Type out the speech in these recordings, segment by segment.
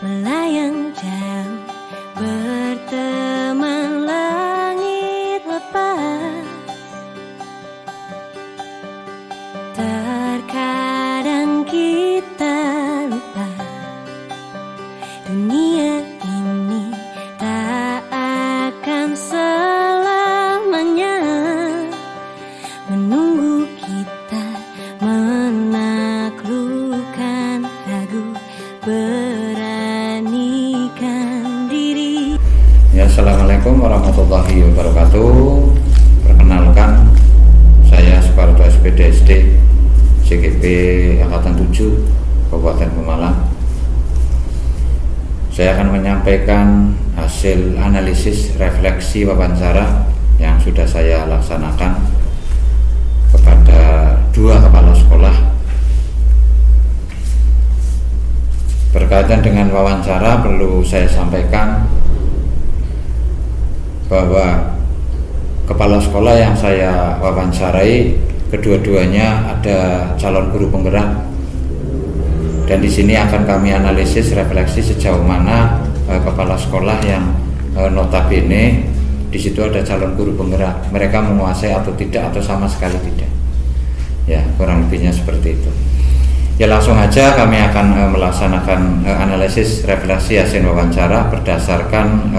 melayang jauh, berteman langit lepas. Terkadang kita lupa, dunia ini tak akan selamanya menunggu kita menaklukkan ragu, beranikan diri. Ya, assalamualaikum warahmatullahi wabarakatuh. Perkenalkan, saya Suparto SPD SD CGP Angkatan 7 Kabupaten Pemalang. Saya akan menyampaikan hasil analisis refleksi wawancara yang sudah saya laksanakan kepada 2 kepala sekolah. Berkaitan dengan wawancara, perlu saya sampaikan bahwa kepala sekolah yang saya wawancarai kedua-duanya ada calon guru penggerak, dan di sini akan kami analisis refleksi sejauh mana kepala sekolah yang notabene di situ ada calon guru penggerak, mereka menguasai atau tidak, atau sama sekali tidak. Ya, kurang lebihnya seperti itu. Ya, langsung aja kami akan melaksanakan analisis refleksi hasil wawancara berdasarkan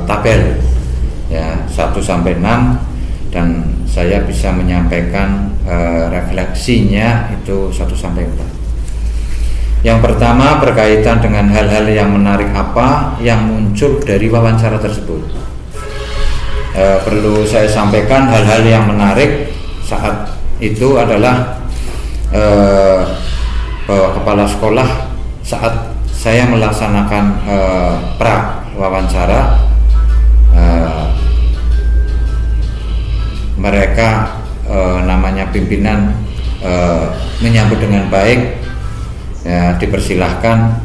tabel ya 1 sampai 6, dan saya bisa menyampaikan refleksinya itu 1 sampai 4. Yang pertama berkaitan dengan hal-hal yang menarik apa yang muncul dari wawancara tersebut. Perlu saya sampaikan hal-hal yang menarik saat itu adalah bahwa kepala sekolah saat saya melaksanakan pra wawancara, mereka namanya pimpinan menyambut dengan baik, ya, dipersilahkan,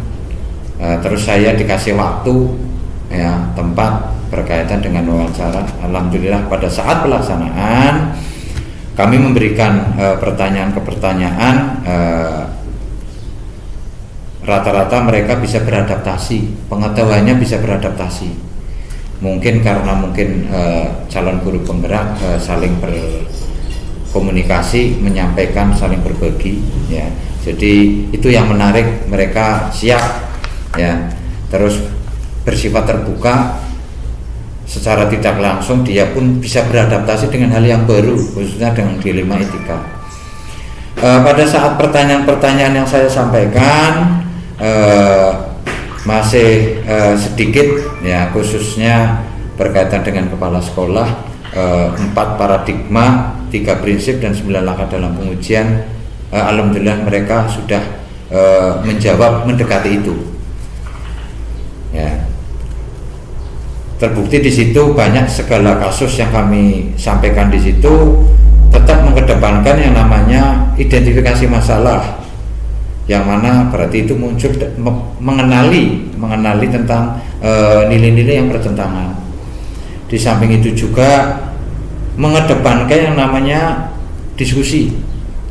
terus saya dikasih waktu ya, tempat berkaitan dengan wawancara. Alhamdulillah pada saat pelaksanaan kami memberikan pertanyaan ke pertanyaan, rata-rata mereka bisa beradaptasi, pengetahuannya bisa beradaptasi. Mungkin karena calon guru penggerak saling berkomunikasi, menyampaikan, saling berbagi ya. Jadi itu yang menarik, mereka siap ya. Terus bersifat terbuka, secara tidak langsung dia pun bisa beradaptasi dengan hal yang baru, khususnya dengan dilema etika. Pada saat pertanyaan-pertanyaan yang saya sampaikan masih sedikit ya, khususnya berkaitan dengan kepala sekolah, 4 paradigma, 3 prinsip dan 9 langkah dalam pengujian. Alhamdulillah mereka sudah menjawab mendekati itu ya. Terbukti di situ banyak segala kasus yang kami sampaikan di situ tetap mengedepankan yang namanya identifikasi masalah, yang mana berarti itu muncul mengenali tentang nilai-nilai yang bertentangan. Di samping itu juga mengedepankan yang namanya diskusi.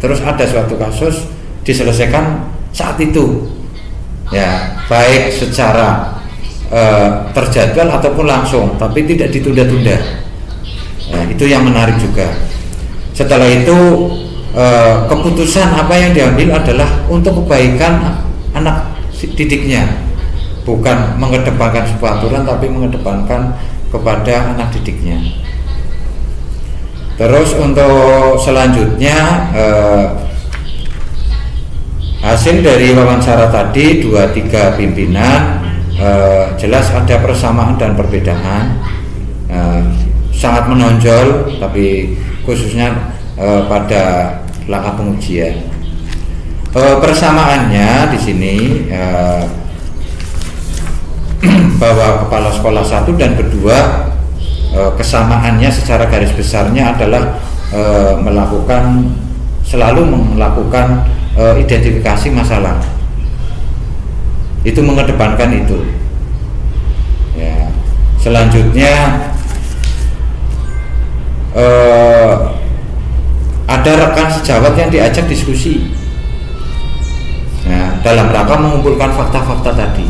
Terus ada suatu kasus diselesaikan saat itu ya, baik secara terjadwal ataupun langsung, tapi tidak ditunda-tunda. Nah, itu yang menarik juga. Setelah itu keputusan apa yang diambil adalah untuk kebaikan anak didiknya, bukan mengedepankan sebuah aturan, tapi mengedepankan kepada anak didiknya. Terus untuk selanjutnya hasil dari wawancara tadi 2-3 pimpinan, jelas ada persamaan dan perbedaan, sangat menonjol, tapi khususnya pada langkah pengujian. Persamaannya di sini bahwa kepala sekolah 1 dan kedua, kesamaannya secara garis besarnya adalah selalu melakukan identifikasi masalah. Itu mengedepankan itu ya. Selanjutnya ada rekan sejawat yang diajak diskusi dalam rangka mengumpulkan fakta-fakta tadi.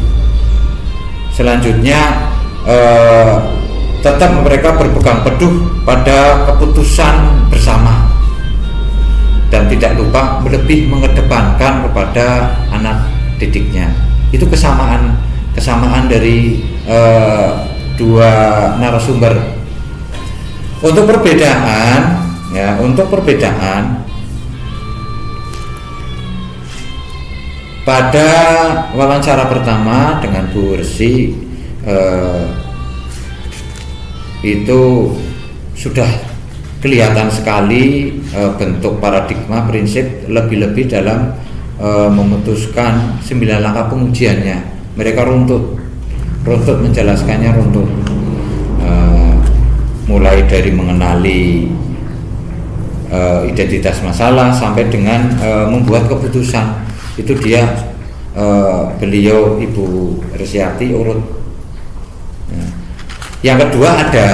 selanjutnya tetap mereka berpegang teguh pada keputusan bersama dan tidak lupa lebih mengedepankan kepada anak didiknya. Itu kesamaan dari dua narasumber. Untuk perbedaan pada wawancara pertama dengan Bu Resi itu sudah kelihatan sekali bentuk paradigma prinsip lebih-lebih dalam memutuskan 9 langkah pengujiannya. Mereka runtut menjelaskannya, mulai dari mengenali identitas masalah sampai dengan membuat keputusan. Itu dia beliau Ibu Resiati urut. Yang kedua ada,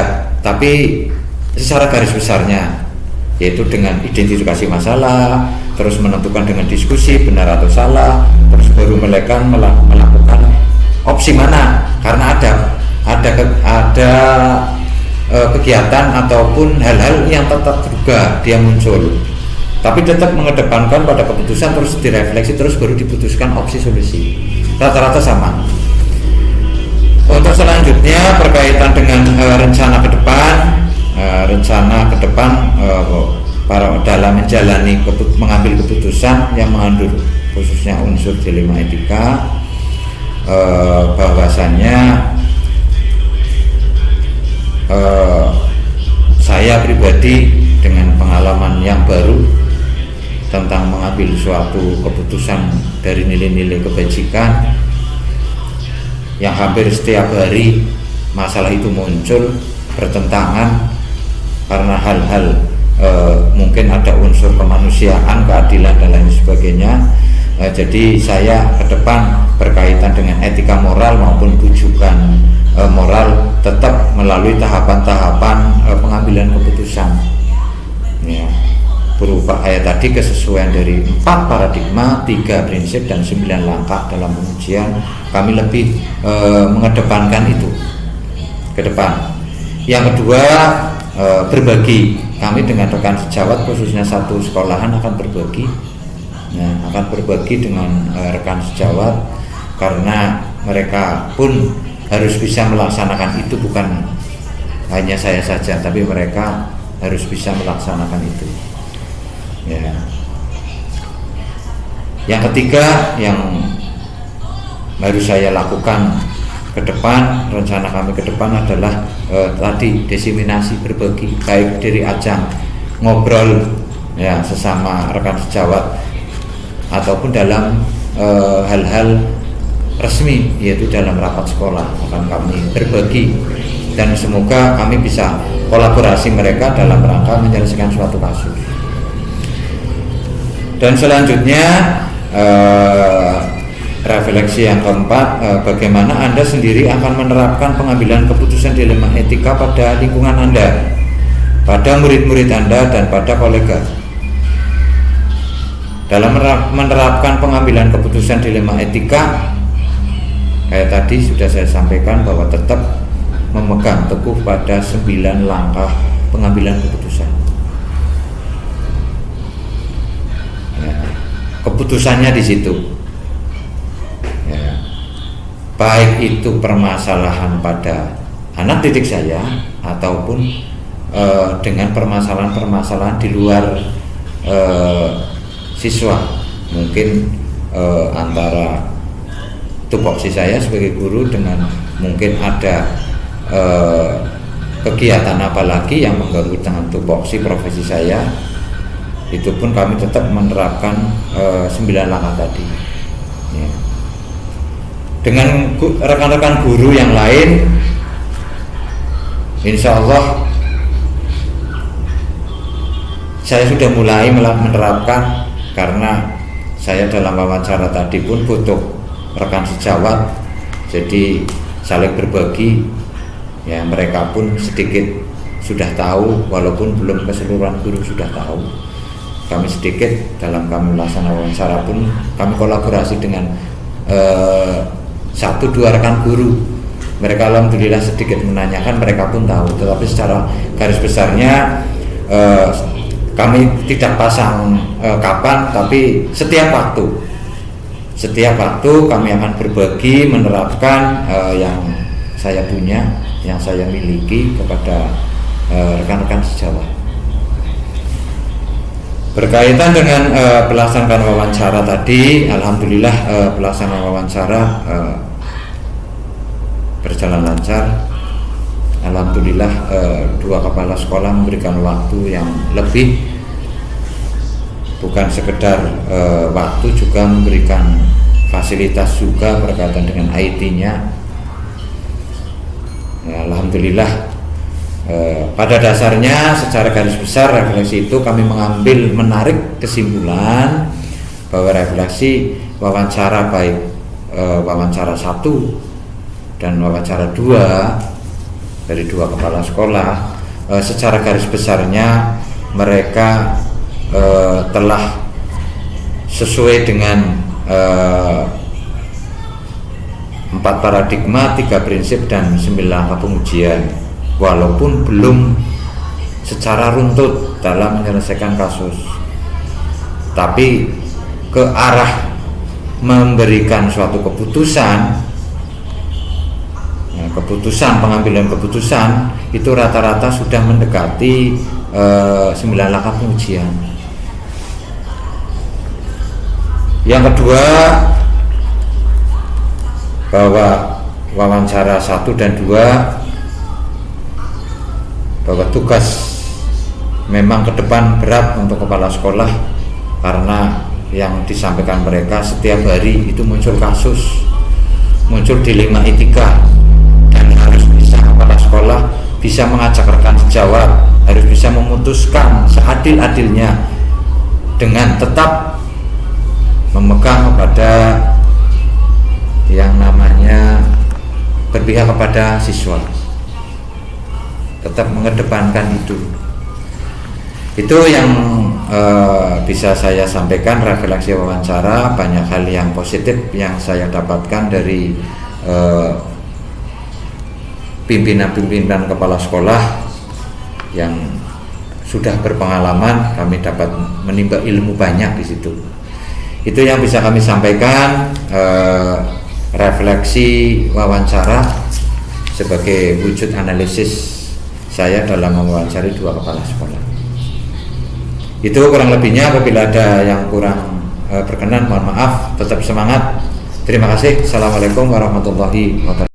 tapi secara garis besarnya, yaitu dengan identifikasi masalah, terus menentukan dengan diskusi benar atau salah, terus baru melakukan opsi mana, karena ada kegiatan ataupun hal-hal yang tetap juga dia muncul, tapi tetap mengedepankan pada keputusan, terus direfleksi, terus baru diputuskan opsi solusi. Rata-rata sama. Untuk selanjutnya berkaitan dengan rencana ke depan, para dalam menjalani mengambil keputusan yang mengandung khususnya unsur dilema etika, bahwasannya saya pribadi dengan pengalaman yang baru tentang mengambil suatu keputusan dari nilai-nilai kebajikan, yang hampir setiap hari masalah itu muncul bertentangan karena hal-hal mungkin ada unsur kemanusiaan, keadilan dan lain sebagainya. Jadi saya ke depan berkaitan dengan etika moral maupun bujukan moral tetap melalui tahapan-tahapan pengambilan keputusan, ya, berupa tadi kesesuaian dari 4 paradigma, 3 prinsip dan 9 langkah dalam pengujian. Kami lebih mengedepankan itu ke depan. Yang kedua, berbagi. Kami dengan rekan sejawat khususnya satu sekolahan akan berbagi, dengan rekan sejawat, karena mereka pun harus bisa melaksanakan itu, bukan hanya saya saja, tapi mereka harus bisa melaksanakan itu. Ya. Yang ketiga yang harus saya lakukan ke depan, rencana kami ke depan adalah tadi diseminasi, berbagi, baik dari ajang ngobrol ya sesama rekan sejawat ataupun dalam hal-hal resmi, yaitu dalam rapat sekolah akan kami berbagi, dan semoga kami bisa kolaborasi mereka dalam rangka menyelesaikan suatu kasus. Dan selanjutnya refleksi yang keempat, bagaimana Anda sendiri akan menerapkan pengambilan keputusan dilema etika pada lingkungan Anda, pada murid-murid Anda dan pada kolega. Dalam menerapkan pengambilan keputusan dilema etika, kayak tadi sudah saya sampaikan bahwa tetap memegang teguh pada 9 langkah pengambilan keputusan. Ya, keputusannya di situ. Ya, baik itu permasalahan pada anak didik saya ataupun dengan permasalahan-permasalahan di luar siswa, mungkin antara tupoksi saya sebagai guru dengan mungkin ada kegiatan apa lagi yang mengganggu dengan tupoksi profesi saya, itu pun kami tetap menerapkan 9 langkah tadi. Ya. Dengan rekan-rekan guru yang lain, insya Allah saya sudah mulai menerapkan, karena saya dalam wawancara tadi pun butuh rekan sejawat, jadi saling berbagi. Ya, mereka pun sedikit sudah tahu, walaupun belum keseluruhan guru sudah tahu. Kami sedikit dalam kami melaksanakan wawancara pun kami kolaborasi dengan 1-2 rekan guru Mereka alhamdulillah sedikit menanyakan, mereka pun tahu. Tetapi secara garis besarnya kami tidak pasang kapan, tapi setiap waktu kami akan berbagi, menerapkan yang saya punya, yang saya miliki kepada rekan-rekan sejawat. Berkaitan dengan pelaksanaan wawancara tadi, alhamdulillah pelaksanaan wawancara berjalan lancar. Alhamdulillah dua kepala sekolah memberikan waktu yang lebih, bukan sekedar waktu, juga memberikan fasilitas juga berkaitan dengan IT-nya. Alhamdulillah pada dasarnya secara garis besar refleksi itu kami menarik kesimpulan bahwa refleksi wawancara, baik wawancara 1 dan wawancara 2 dari dua kepala sekolah, secara garis besarnya mereka telah sesuai dengan 4 paradigma, 3 prinsip dan 9 langkah pengujian, walaupun belum secara runtut dalam menyelesaikan kasus, tapi ke arah memberikan suatu keputusan, pengambilan keputusan itu rata-rata sudah mendekati 9 langkah pengujian. Yang kedua, bahwa wawancara 1 dan 2, bahwa tugas memang ke depan berat untuk kepala sekolah, karena yang disampaikan mereka setiap hari itu muncul kasus, muncul dilema etika, dan harus bisa kepala sekolah bisa mengajak rekan sejawat, harus bisa memutuskan seadil-adilnya dengan tetap memegang kepada yang namanya berpihak kepada siswa, tetap mengedepankan itu yang bisa saya sampaikan. Refleksi wawancara, banyak hal yang positif yang saya dapatkan dari pimpinan-pimpinan kepala sekolah yang sudah berpengalaman. Kami dapat menimba ilmu banyak di situ. Itu yang bisa kami sampaikan, refleksi wawancara sebagai wujud analisis saya dalam mewawancari dua kepala sekolah. Itu kurang lebihnya. Apabila ada yang kurang berkenan, mohon maaf. Tetap semangat. Terima kasih. Assalamualaikum warahmatullahi wabarakatuh.